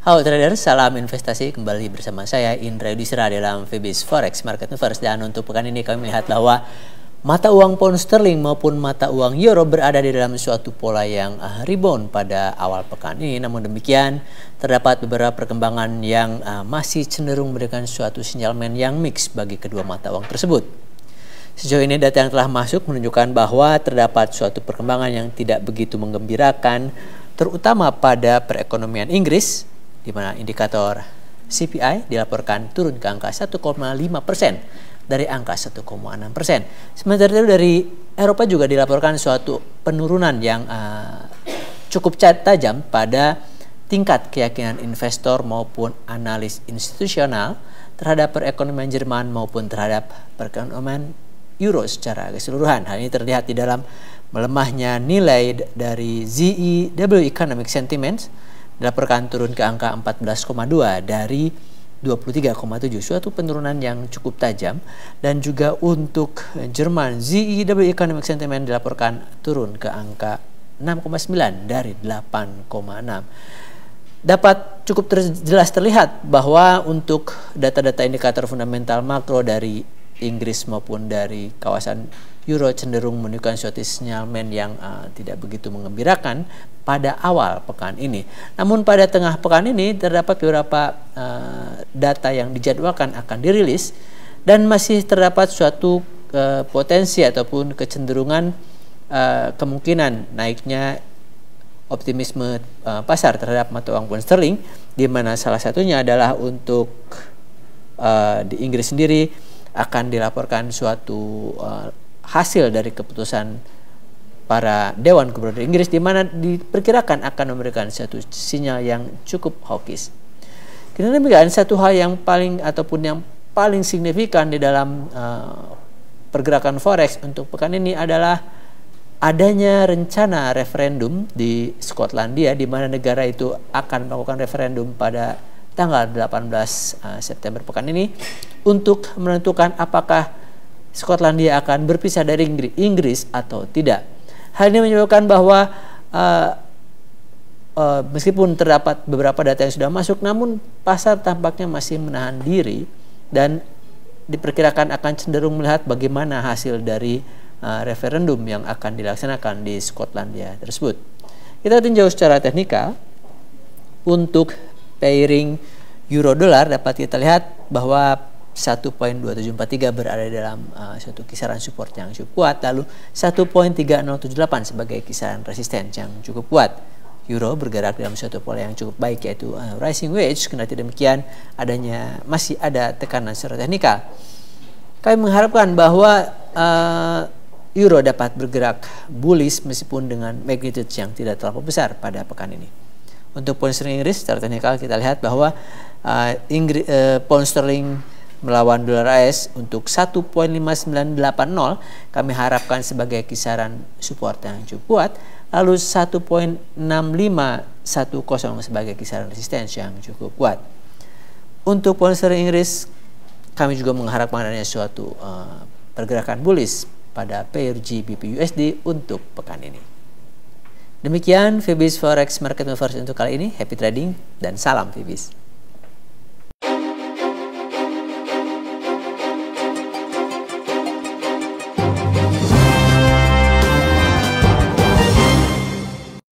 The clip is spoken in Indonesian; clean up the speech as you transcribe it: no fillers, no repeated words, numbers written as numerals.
Halo trader, salam investasi. Kembali bersama saya Indra Yudhistira dalam VBIS Forex Market Universe. Dan untuk pekan ini kami melihat bahwa mata uang pound sterling maupun mata uang euro berada di dalam suatu pola yang rebound pada awal pekan ini. Namun demikian, terdapat beberapa perkembangan yang masih cenderung memberikan suatu sinyalmen yang mix bagi kedua mata uang tersebut. Sejauh ini data yang telah masuk menunjukkan bahwa terdapat suatu perkembangan yang tidak begitu menggembirakan, terutama pada perekonomian Inggris, di mana indikator CPI dilaporkan turun ke angka 1,5% dari angka 1,6%. Sementara itu dari Eropa juga dilaporkan suatu penurunan yang cukup tajam pada tingkat keyakinan investor maupun analis institusional terhadap perekonomian Jerman maupun terhadap perekonomian Euro secara keseluruhan. Hal ini terlihat di dalam melemahnya nilai dari ZEW Economic Sentiments, dilaporkan turun ke angka 14,2 dari 23,7, suatu penurunan yang cukup tajam. Dan juga untuk Jerman, ZEW Economic Sentiment dilaporkan turun ke angka 6,9 dari 8,6. Dapat cukup jelas terlihat bahwa untuk data-data indikator fundamental makro dari Inggris maupun dari kawasan Euro cenderung menunjukkan suatu sinyalmen yang tidak begitu menggembirakan pada awal pekan ini. Namun pada tengah pekan ini terdapat beberapa data yang dijadwalkan akan dirilis dan masih terdapat suatu potensi ataupun kecenderungan kemungkinan naiknya optimisme pasar terhadap mata uang pound sterling, di mana salah satunya adalah untuk di Inggris sendiri akan dilaporkan suatu hasil dari keputusan para Dewan Gubernur Inggris, di mana diperkirakan akan memberikan satu sinyal yang cukup hawkish. Karena demikian, satu hal yang paling signifikan di dalam pergerakan forex untuk pekan ini adalah adanya rencana referendum di Skotlandia, di mana negara itu akan melakukan referendum pada tanggal 18 September pekan ini untuk menentukan apakah Skotlandia akan berpisah dari Inggris atau tidak. Hal ini menyebabkan bahwa meskipun terdapat beberapa data yang sudah masuk, namun pasar tampaknya masih menahan diri dan diperkirakan akan cenderung melihat bagaimana hasil dari referendum yang akan dilaksanakan di Skotlandia tersebut. Kita tinjau secara teknikal. Untuk pairing euro dolar dapat kita lihat bahwa 1.2743 berada dalam suatu kisaran support yang cukup kuat, lalu 1.3078 sebagai kisaran resisten yang cukup kuat. Euro bergerak dalam suatu pola yang cukup baik, yaitu rising wedge. Kendati demikian, masih ada tekanan secara teknikal. Kami mengharapkan bahwa euro dapat bergerak bullish meskipun dengan magnitude yang tidak terlalu besar pada pekan ini. Untuk pound sterling Inggris secara teknikal kita lihat bahwa pound sterling melawan dolar AS untuk 1.5980 kami harapkan sebagai kisaran support yang cukup kuat, lalu 1.6510 sebagai kisaran resistance yang cukup kuat. Untuk pound sterling Inggris kami juga mengharapkan adanya suatu pergerakan bullish pada pair GBP USD untuk pekan ini. Demikian VBIS Forex Market Universe untuk kali ini. Happy trading dan salam VBIS.